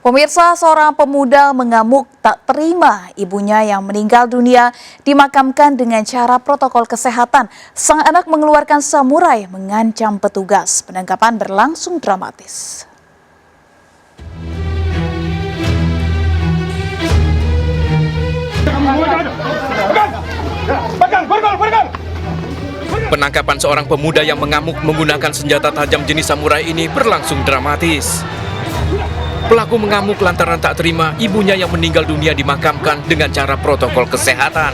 Pemirsa, seorang pemuda mengamuk tak terima ibunya yang meninggal dunia dimakamkan dengan cara protokol kesehatan. Sang anak mengeluarkan samurai mengancam petugas. Penangkapan berlangsung dramatis. Penangkapan seorang pemuda yang mengamuk menggunakan senjata tajam jenis samurai ini berlangsung dramatis. Pelaku mengamuk lantaran tak terima ibunya yang meninggal dunia dimakamkan dengan cara protokol kesehatan.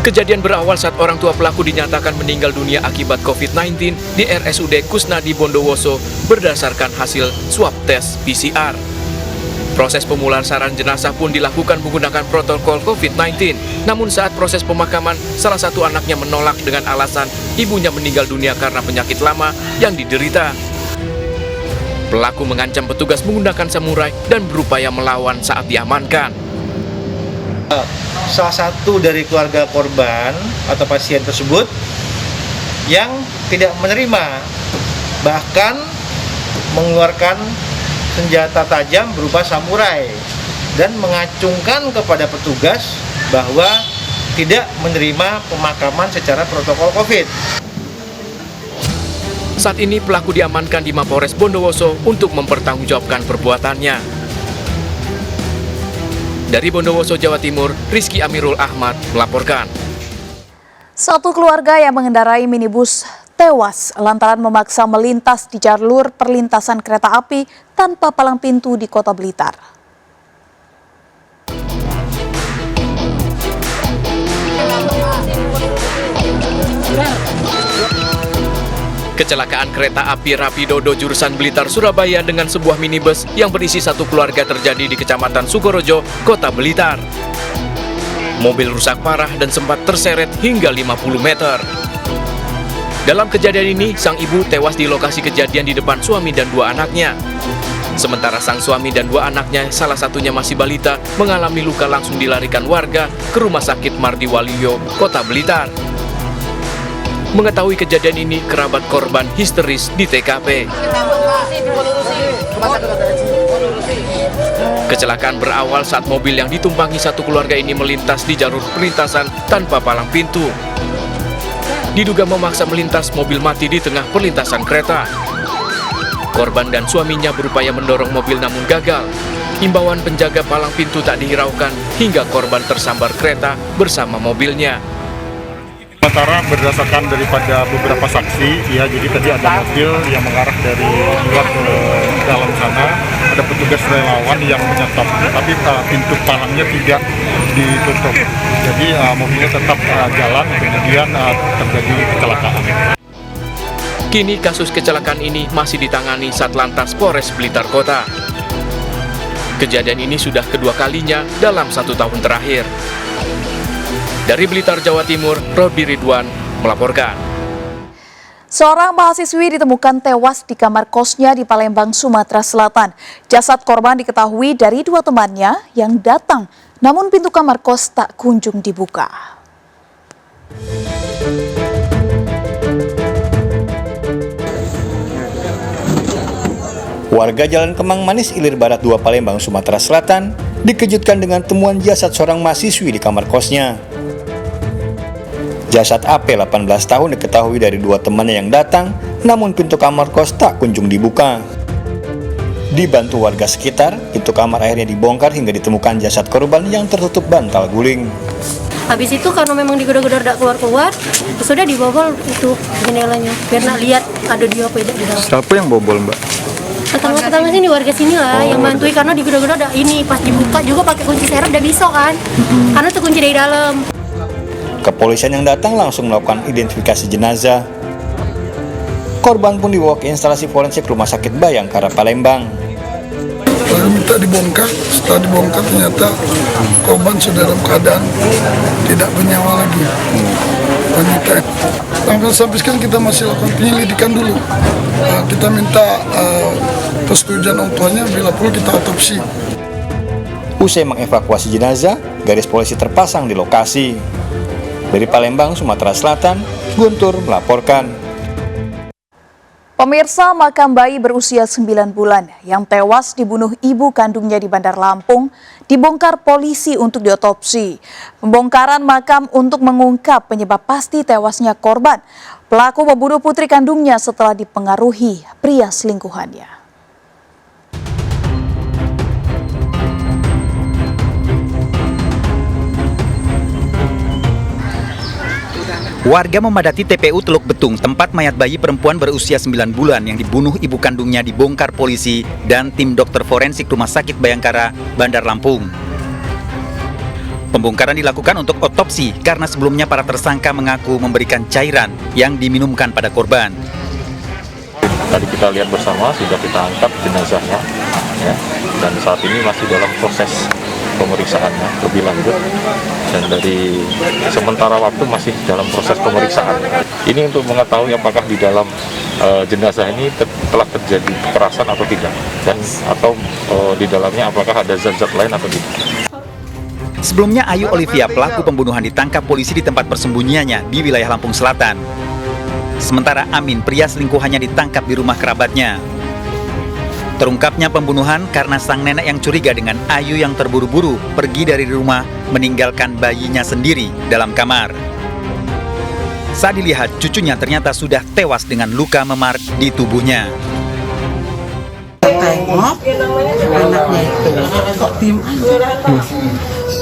Kejadian berawal saat orang tua pelaku dinyatakan meninggal dunia akibat COVID-19 di RSUD Kusnadi Bondowoso berdasarkan hasil swab tes PCR. Proses pemulasaran jenazah pun dilakukan menggunakan protokol COVID-19. Namun saat proses pemakaman, salah satu anaknya menolak dengan alasan ibunya meninggal dunia karena penyakit lama yang diderita. Pelaku mengancam petugas menggunakan samurai dan berupaya melawan saat diamankan. Salah satu dari keluarga korban atau pasien tersebut yang tidak menerima, bahkan mengeluarkan senjata tajam berupa samurai dan mengacungkan kepada petugas bahwa tidak menerima pemakaman secara protokol COVID. Saat ini pelaku diamankan di Mapolres Bondowoso untuk mempertanggungjawabkan perbuatannya. Dari Bondowoso, Jawa Timur, Rizky Amirul Ahmad melaporkan. Satu keluarga yang mengendarai minibus tewas lantaran memaksa melintas di jalur perlintasan kereta api tanpa palang pintu di Kota Blitar. Kecelakaan kereta api Rapidodo jurusan Blitar, Surabaya dengan sebuah minibus yang berisi satu keluarga terjadi di Kecamatan Sukorojo, Kota Blitar. Mobil rusak parah dan sempat terseret hingga 50 meter. Dalam kejadian ini, sang ibu tewas di lokasi kejadian di depan suami dan dua anaknya. Sementara sang suami dan dua anaknya, salah satunya masih balita, mengalami luka langsung dilarikan warga ke Rumah Sakit Mardi Waluyo, Kota Blitar. Mengetahui kejadian ini, kerabat korban histeris di TKP. Kecelakaan berawal saat mobil yang ditumpangi satu keluarga ini melintas di jalur perlintasan tanpa palang pintu. Diduga memaksa melintas, mobil mati di tengah perlintasan kereta. Korban dan suaminya berupaya mendorong mobil namun gagal. Himbauan penjaga palang pintu tak dihiraukan hingga korban tersambar kereta bersama mobilnya. Sementara berdasarkan daripada beberapa saksi, ya jadi tadi ada mobil yang mengarah dari luar ke dalam sana, ada petugas relawan yang menyetop, tapi pintu palangnya tidak ditutup. Jadi mobilnya tetap jalan, kemudian terjadi kecelakaan. Kini kasus kecelakaan ini masih ditangani Satlantas Polres Blitar Kota. Kejadian ini sudah kedua kalinya dalam 1 tahun terakhir. Dari Blitar, Jawa Timur, Robi Ridwan melaporkan. Seorang mahasiswi ditemukan tewas di kamar kosnya di Palembang, Sumatera Selatan. Jasad korban diketahui dari dua temannya yang datang, namun pintu kamar kos tak kunjung dibuka. Warga Jalan Kemang Manis, Ilir Barat 2, Palembang, Sumatera Selatan dikejutkan dengan temuan jasad seorang mahasiswi di kamar kosnya. Jasad AP 18 tahun diketahui dari dua temannya yang datang, namun pintu kamar kos tak kunjung dibuka. Dibantu warga sekitar, pintu kamar akhirnya dibongkar hingga ditemukan jasad korban yang tertutup bantal guling. Habis itu karena memang digedor-gedor tidak keluar-keluar, sudah dibobol itu jendelanya, biar nak lihat ada dia apa tidak di dalam. Siapa yang bobol, Mbak? Tetangga-tetangga sini, warga sini lah yang bantui karena digedor-gedor ini pas dibuka juga pakai kunci seret udah bisa kan, karena terkunci dari dalam. Kepolisian yang datang langsung melakukan identifikasi jenazah. Korban pun dibawa ke instalasi forensik Rumah Sakit Bayangkara, Palembang. Lalu minta dibongkar, setelah dibongkar ternyata korban sudah dalam keadaan tidak bernyawa lagi. Wanita. Sampai sekarang kita masih lakukan penyelidikan dulu. Kita minta persetujuan orang tuanya bila perlu kita otopsi. Usai mengevakuasi jenazah, garis polisi terpasang di lokasi. Dari Palembang, Sumatera Selatan, Guntur melaporkan. Pemirsa, makam bayi berusia 9 bulan yang tewas dibunuh ibu kandungnya di Bandar Lampung dibongkar polisi untuk diotopsi. Pembongkaran makam untuk mengungkap penyebab pasti tewasnya korban. Pelaku membunuh putri kandungnya setelah dipengaruhi pria selingkuhannya. Warga memadati TPU Teluk Betung, tempat mayat bayi perempuan berusia 9 bulan yang dibunuh ibu kandungnya dibongkar polisi dan tim dokter forensik Rumah Sakit Bayangkara, Bandar Lampung. Pembongkaran dilakukan untuk otopsi karena sebelumnya para tersangka mengaku memberikan cairan yang diminumkan pada korban. Tadi kita lihat bersama sudah kita angkat jenazahnya, ya, dan saat ini masih dalam proses pemeriksaannya lebih lanjut, dan dari sementara waktu masih dalam proses pemeriksaan. Ini untuk mengetahui apakah di dalam jenazah ini telah terjadi kekerasan atau tidak, dan atau di dalamnya apakah ada zat-zat lain atau tidak. Sebelumnya Ayu Olivia, pelaku pembunuhan, ditangkap polisi di tempat persembunyiannya di wilayah Lampung Selatan. Sementara Amin, pria selingkuhannya, ditangkap di rumah kerabatnya. Terungkapnya pembunuhan karena sang nenek yang curiga dengan Ayu yang terburu-buru pergi dari rumah meninggalkan bayinya sendiri dalam kamar. Saat dilihat, cucunya ternyata sudah tewas dengan luka memar di tubuhnya. Tengok anaknya itu kok diem aja,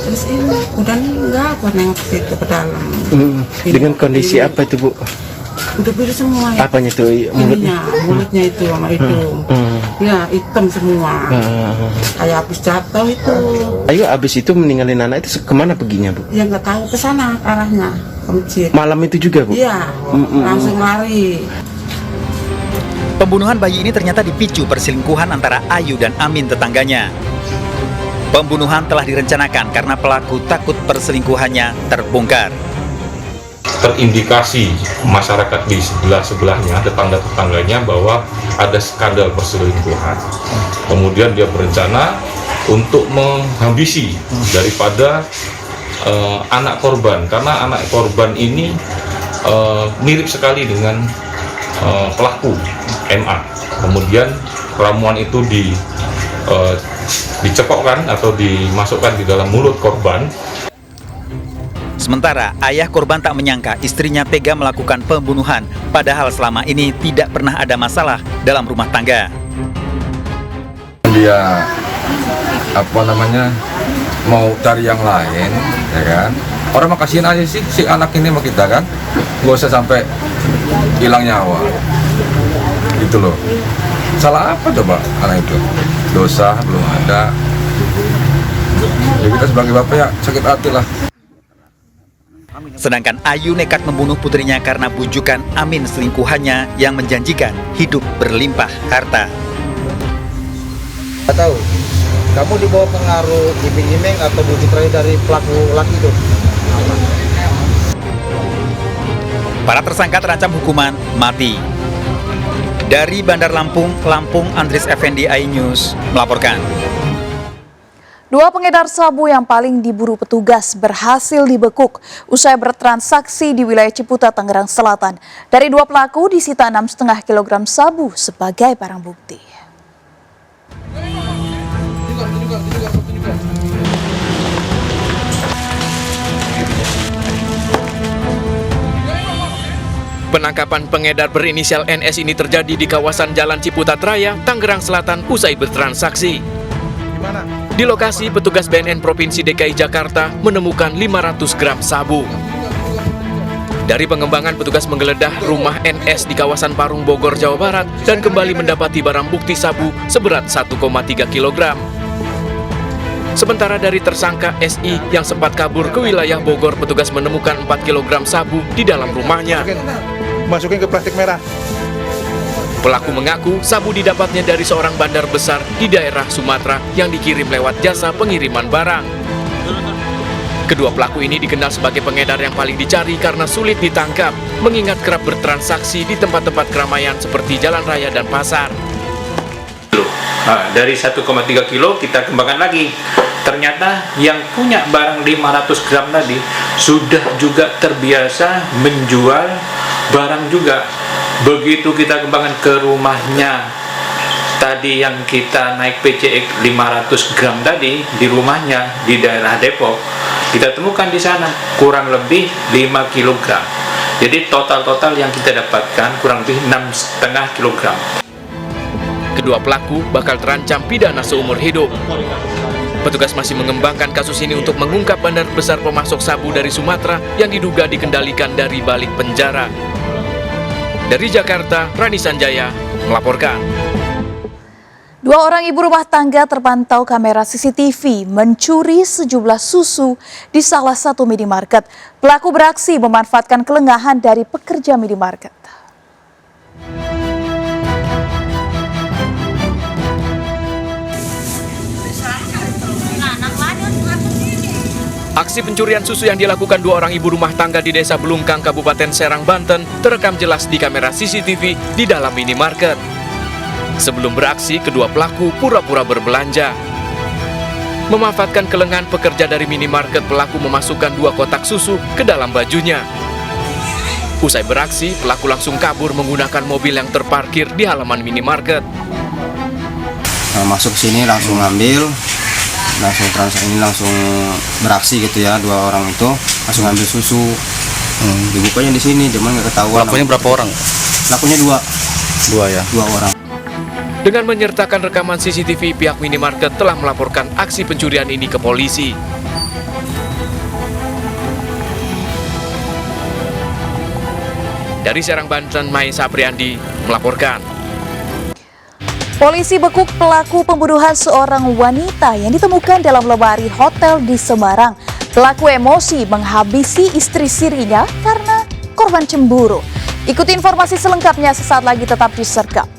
terus ini udah meninggal, aku nengok situ ke dalam. Dengan kondisi apa itu, Bu? Udah biru semua ya. Apanya tuh? Mulutnya itu sama itu, ya hitam semua, kayak habis jatuh itu. Ayo abis itu meninggalin anak itu kemana perginya, Bu? Ya nggak tahu, ke sana arahnya, ke masjid. Malam itu juga, Bu? Iya, langsung lari. Pembunuhan bayi ini ternyata dipicu perselingkuhan antara Ayu dan Amin, tetangganya. Pembunuhan telah direncanakan karena pelaku takut perselingkuhannya terbongkar. Terindikasi masyarakat di sebelahnya, tetangga-tetangganya, bahwa ada skandal perselingkuhan. Kemudian dia berencana untuk menghabisi daripada anak korban, karena anak korban ini mirip sekali dengan pelaku MA. Kemudian ramuan itu dicekokkan atau dimasukkan di dalam mulut korban. Sementara ayah korban tak menyangka istrinya tega melakukan pembunuhan, padahal selama ini tidak pernah ada masalah dalam rumah tangga. Dia mau cari yang lain, ya kan? Orang mah kasihin aja sih si anak ini sama kita kan, gak usah sampai hilang nyawa, gitu loh. Salah apa coba anak itu? Dosa belum ada. Ya kita sebagai bapak ya sakit hati lah. Sedangkan Ayu nekat membunuh putrinya karena bujukan Amin, selingkuhannya yang menjanjikan hidup berlimpah harta. Nggak tahu, kamu di bawah pengaruh iming-iming atau bujuk rayu dari pelaku laki itu? Para tersangka terancam hukuman mati. Dari Bandar Lampung, Andris Effendi, iNews melaporkan. Dua pengedar sabu yang paling diburu petugas berhasil dibekuk usai bertransaksi di wilayah Ciputa, Tangerang Selatan. Dari dua pelaku disita 6,5 kg sabu sebagai barang bukti. Penangkapan pengedar berinisial NS ini terjadi di kawasan Jalan Ciputat Raya, Tangerang Selatan usai bertransaksi. Di lokasi, petugas BNN Provinsi DKI Jakarta menemukan 500 gram sabu. Dari pengembangan, petugas menggeledah rumah NS di kawasan Parung, Bogor, Jawa Barat dan kembali mendapati barang bukti sabu seberat 1,3 kg. Sementara dari tersangka SI yang sempat kabur ke wilayah Bogor, petugas menemukan 4 kg sabu di dalam rumahnya. Masukin ke plastik merah. Pelaku mengaku sabu didapatnya dari seorang bandar besar di daerah Sumatera yang dikirim lewat jasa pengiriman barang. Kedua pelaku ini dikenal sebagai pengedar yang paling dicari karena sulit ditangkap, mengingat kerap bertransaksi di tempat-tempat keramaian seperti jalan raya dan pasar. Nah, dari 1,3 kilo kita kembangkan lagi. Ternyata yang punya barang 500 gram tadi sudah juga terbiasa menjual barang juga Begitu kita kembangkan ke rumahnya, tadi yang kita naik PCX 500 gram tadi di rumahnya di daerah Depok, kita temukan di sana kurang lebih 5 kg. Jadi total yang kita dapatkan kurang lebih 6,5 kg. Kedua pelaku bakal terancam pidana seumur hidup. Petugas masih mengembangkan kasus ini untuk mengungkap bandar besar pemasok sabu dari Sumatera yang diduga dikendalikan dari balik penjara. Dari Jakarta, Rani Sanjaya melaporkan. 2 orang ibu rumah tangga terpantau kamera CCTV mencuri sejumlah susu di salah satu minimarket. Pelaku beraksi memanfaatkan kelengahan dari pekerja minimarket. Aksi pencurian susu yang dilakukan 2 orang ibu rumah tangga di Desa Belungkang, Kabupaten Serang, Banten terekam jelas di kamera CCTV di dalam minimarket. Sebelum beraksi, kedua pelaku pura-pura berbelanja. Memanfaatkan kelengahan pekerja dari minimarket, pelaku memasukkan 2 kotak susu ke dalam bajunya. Usai beraksi, pelaku langsung kabur menggunakan mobil yang terparkir di halaman minimarket. Masuk sini langsung ngambil, langsung beraksi gitu ya, 2 orang itu langsung ngambil susu. Dibukanya di sini, cuman nggak ketahuan. Pelakunya berapa orang? Pelakunya 2 ya. 2 orang. Dengan menyertakan rekaman CCTV, pihak minimarket telah melaporkan aksi pencurian ini ke polisi. Dari Serang, Banten, Mai Sapriandi melaporkan. Polisi bekuk pelaku pembunuhan seorang wanita yang ditemukan dalam lemari hotel di Semarang. Pelaku emosi menghabisi istri sirinya karena korban cemburu. Ikuti informasi selengkapnya sesaat lagi, tetap di Sergap.